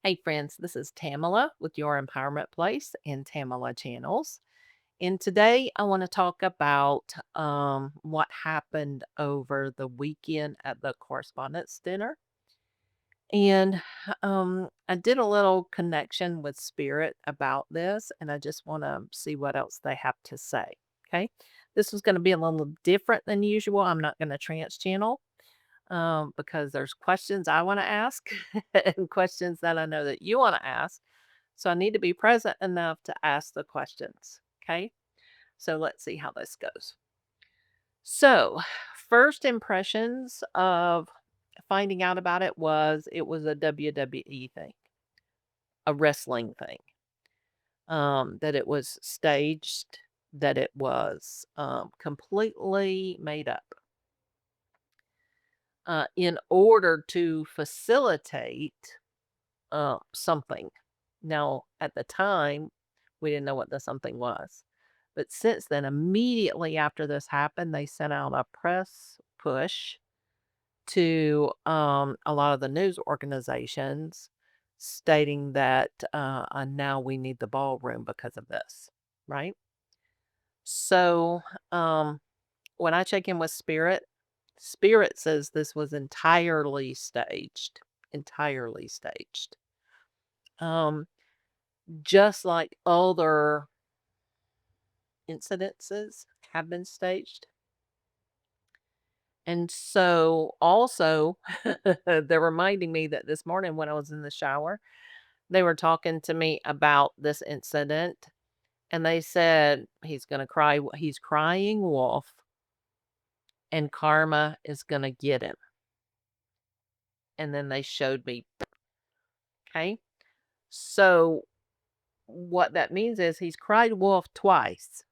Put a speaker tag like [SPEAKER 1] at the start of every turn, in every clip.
[SPEAKER 1] Hey friends, this is Tamala with your Empowerment Place and Tamala Channels. And today I want to talk about what happened over the weekend at the Correspondence Dinner. And I did a little connection with Spirit about this, and I just want to see what else they have to say. Okay. This was going to be a little different than usual. I'm not going to trans channel because there's questions I want to ask and questions that I know that you want to ask. So I need to be present enough to ask the questions. Okay. So let's see how this goes. So, first impressions of finding out about it was a WWE thing, a wrestling thing. That it was staged, that it was completely made up in order to facilitate something. Now, at the time, we didn't know what the something was. But since then, immediately after this happened, they sent out a press push to a lot of the news organizations stating that now we need the ballroom because of this, right? So when I check in with Spirit, Spirit says this was entirely staged, entirely staged. Um, just like other incidences have been staged. And so also, they're reminding me that this morning when I was in the shower, they were talking to me about this incident and they said he's going to cry. He's crying wolf and karma is going to get him. And then they showed me. Okay. So what that means is he's cried wolf twice.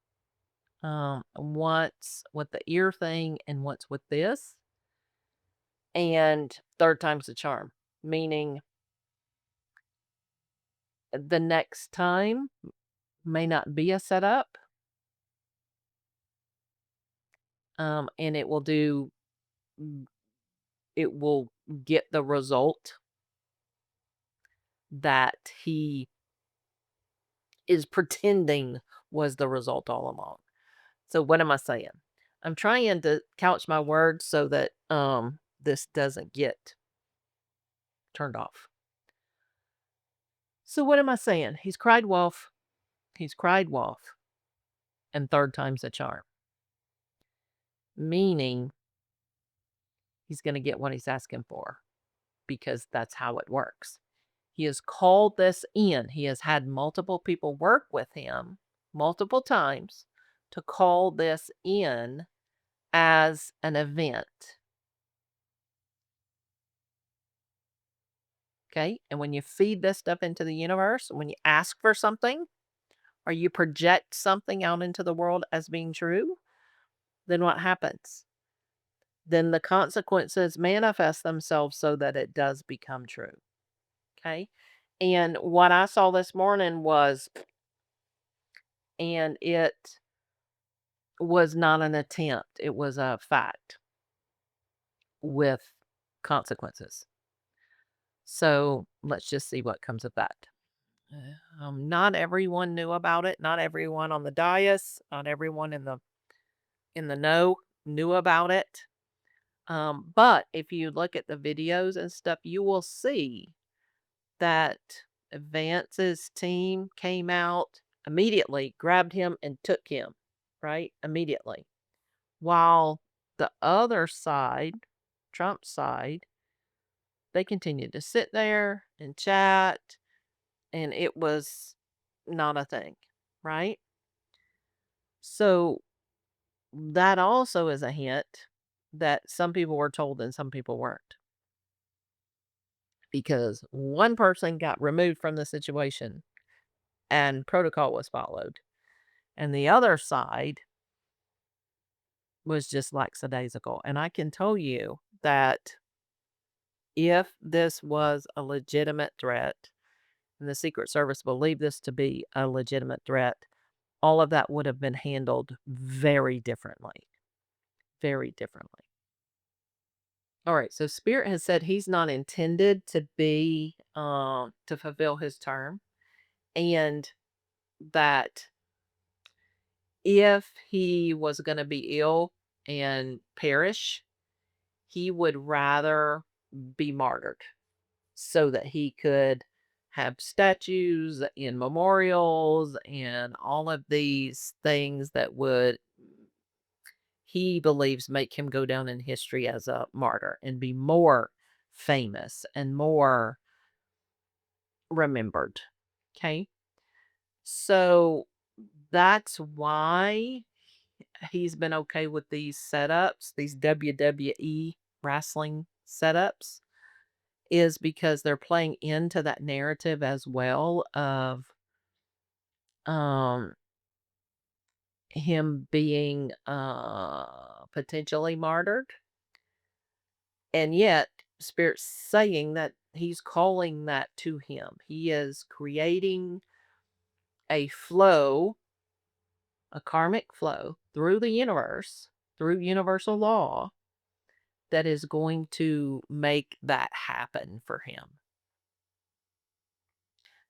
[SPEAKER 1] Once with the ear thing and once with this. And third time's the charm, meaning the next time may not be a setup, and mm, it will get the result that he is pretending was the result all along. So what am I saying? I'm trying to couch my words so that this doesn't get turned off. So what am I saying? He's cried wolf, he's cried wolf, and third time's a charm. Meaning he's going to get what he's asking for because that's how it works. He has called this in. He has had multiple people work with him multiple times to call this in as an event. Okay. And when you feed this stuff into the universe, when you ask for something or you project something out into the world as being true, then what happens? Then the consequences manifest themselves so that it does become true. Okay. And what I saw this morning was, and it was not an attempt, it was a fact with consequences. So let's just see what comes of that. Not everyone knew about it. Not everyone on the dais, not everyone in the know knew about it. But if you look at the videos and stuff, you will see that Vance's team came out immediately, grabbed him, and took him, right? Immediately. While the other side, Trump's side, they continued to sit there and chat, and it was not a thing, right? So that also is a hint that some people were told and some people weren't. Because one person got removed from the situation and protocol was followed. And the other side was just lackadaisical. And I can tell you that if this was a legitimate threat, and the Secret Service believed this to be a legitimate threat, all of that would have been handled very differently. Very differently. All right, so Spirit has said he's not intended to be to fulfill his term, and that if he was going to be ill and perish, he would rather be martyred so that he could have statues and memorials and all of these things that would, he believes, make him go down in history as a martyr and be more famous and more remembered. Okay. So that's why he's been okay with these setups, these WWE wrestling setups, is because they're playing into that narrative as well of um him being potentially martyred. And yet Spirit's saying that he's calling that to him. He is creating a flow, a karmic flow through the universe, through universal law, that is going to make that happen for him.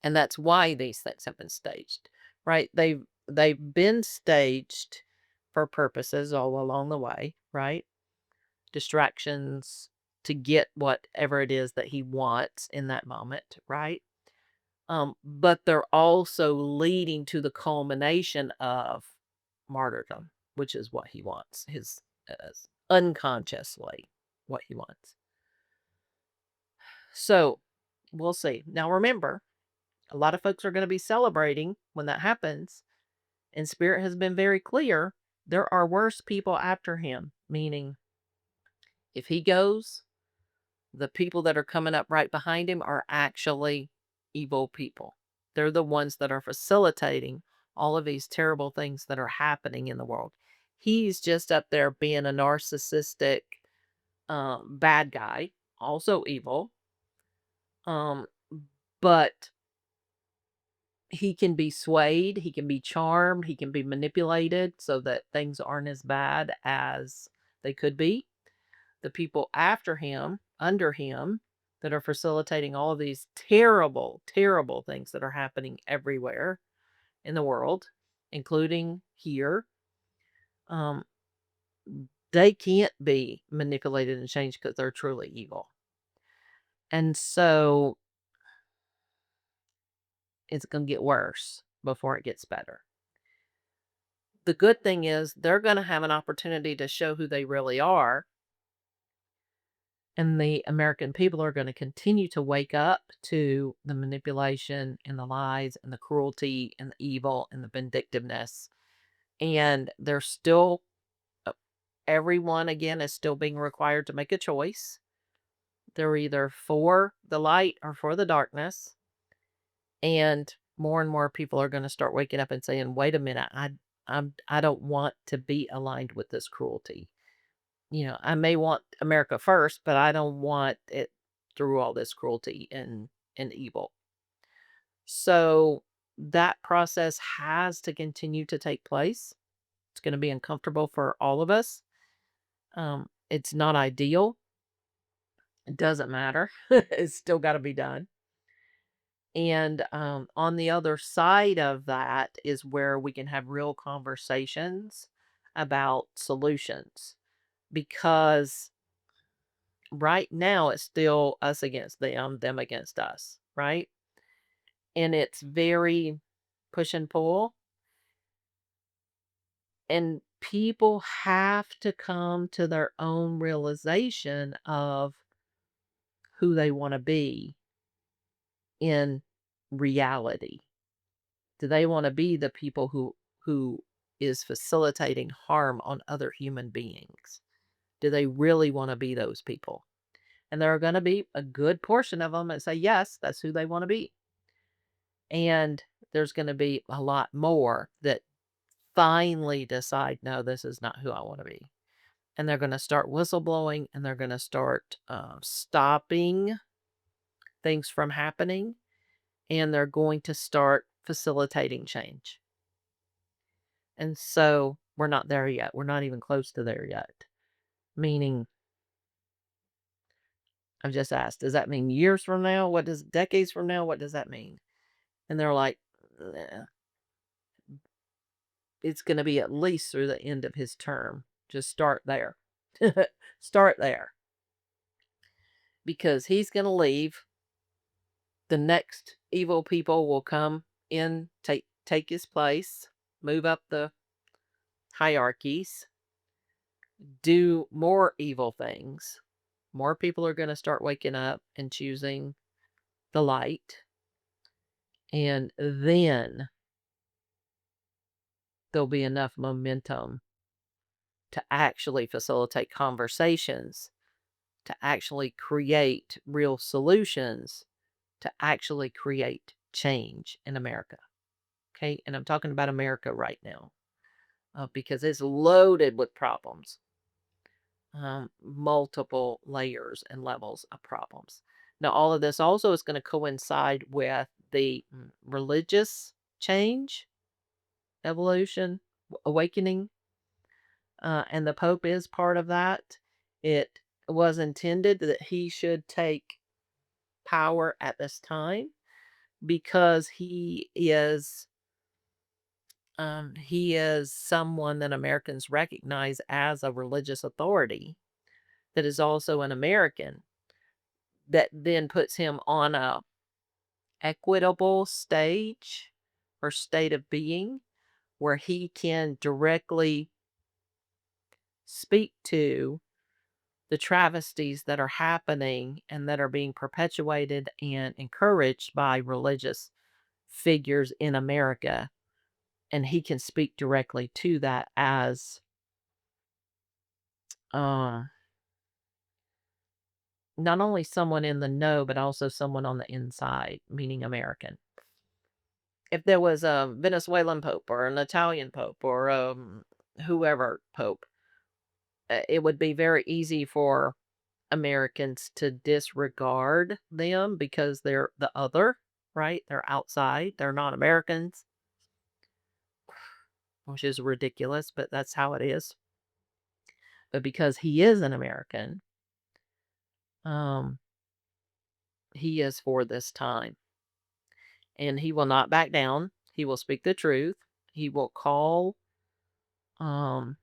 [SPEAKER 1] And that's why these things have been staged, right? They've been staged for purposes all along the way, right? Distractions to get whatever it is that he wants in that moment, right? But they're also leading to the culmination of martyrdom, which is what he wants, his unconsciously what he wants. So we'll see. Now remember, a lot of folks are going to be celebrating when that happens, and Spirit has been very clear there are worse people after him, meaning if he goes, the people that are coming up right behind him are actually evil people. They're the ones that are facilitating all of these terrible things that are happening in the world. He's just up there being a narcissistic bad guy, also evil. Um, but he can be swayed, he can be charmed, he can be manipulated so that things aren't as bad as they could be. The people after him, under him, that are facilitating all of these terrible, terrible things that are happening everywhere in the world, including here, um, they can't be manipulated and changed because they're truly evil. And so it's going to get worse before it gets better. The good thing is they're going to have an opportunity to show who they really are. And the American people are going to continue to wake up to the manipulation and the lies and the cruelty and the evil and the vindictiveness. And they're still, uh, everyone again is still being required to make a choice. They're either for the light or for the darkness. And more people are going to start waking up and saying, wait a minute, I don't want to be aligned with this cruelty. I may want America first, but I don't want it through all this cruelty and evil. So that process has to continue to take place. It's going to be uncomfortable for all of us. It's not ideal. It doesn't matter. It's still got to be done. And on the other side of that is where we can have real conversations about solutions, because right now it's still us against them against us, right? And it's very push and pull. And people have to come to their own realization of who they want to be in reality. Do they want to be the people who is facilitating harm on other human beings? Do they really want to be those people? And there are going to be a good portion of them that say yes, that's who they want to be. And there's going to be a lot more that finally decide, no, this is not who I want to be. And they're going to start whistleblowing, and they're going to start stopping things from happening. And they're going to start facilitating change. And so we're not there yet. We're not even close to there yet. Meaning I've just asked, does that mean years from now? What does decades from now? What does that mean? And they're like, "Eh, it's going to be at least through the end of his term. Just start there. Start there. Because he's going to leave. The next evil people will come in, take his place, move up the hierarchies, do more evil things. More people are going to start waking up and choosing the light. And then there'll be enough momentum to actually facilitate conversations, to actually create real solutions, to actually create change in America. Okay. And I'm talking about America right now because it's loaded with problems, multiple layers and levels of problems. Now, all of this also is going to coincide with the religious change, evolution, awakening, and the Pope is part of that. It was intended that he should take power at this time because he is someone that Americans recognize as a religious authority that is also an American, that then puts him on a equitable stage or state of being where he can directly speak to the travesties that are happening and that are being perpetuated and encouraged by religious figures in America. And he can speak directly to that as uh, not only someone in the know, but also someone on the inside, meaning American. If there was a Venezuelan pope or an Italian pope or whoever pope, it would be very easy for Americans to disregard them because they're the other, right? They're outside. They're not Americans, which is ridiculous, but that's how it is. But because he is an American, um, he is for this time. And he will not back down. He will speak the truth. He will call um,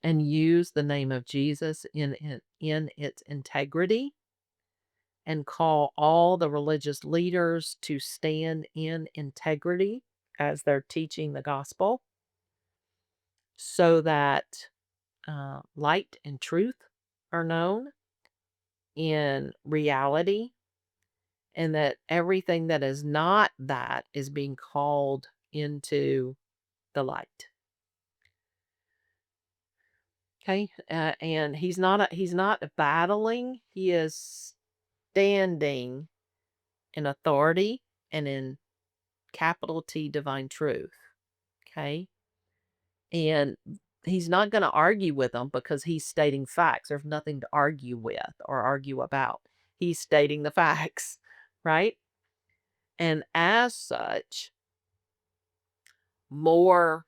[SPEAKER 1] and use the name of Jesus in its integrity and call all the religious leaders to stand in integrity as they're teaching the gospel so that light and truth are known in reality and that everything that is not that is being called into the light. Okay, and he's not battling. He is standing in authority and in capital T divine truth. Okay, and he's not going to argue with them because he's stating facts. There's nothing to argue with or argue about. He's stating the facts, right? And as such, more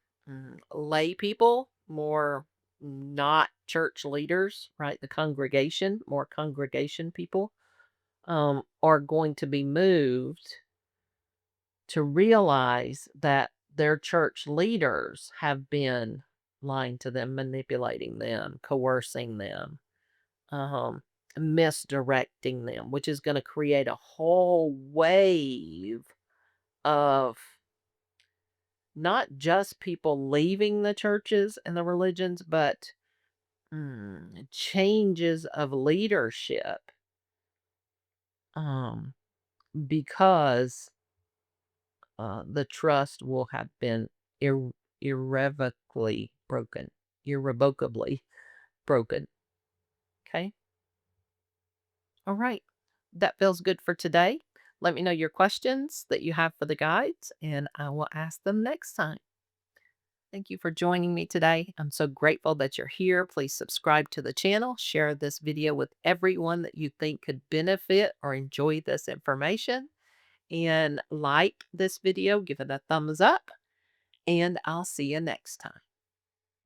[SPEAKER 1] lay people, more not church leaders, right? The congregation, more congregation people are going to be moved to realize that their church leaders have been lying to them, manipulating them, coercing them, um, misdirecting them, which is going to create a whole wave of not just people leaving the churches and the religions, but changes of leadership um, because the trust will have been irrevocably broken. Irrevocably broken. Okay. All right. That feels good for today. Let me know your questions that you have for the guides, and I will ask them next time. Thank you for joining me today. I'm so grateful that you're here. Please subscribe to the channel, share this video with everyone that you think could benefit or enjoy this information, and like this video, give it a thumbs up, and I'll see you next time.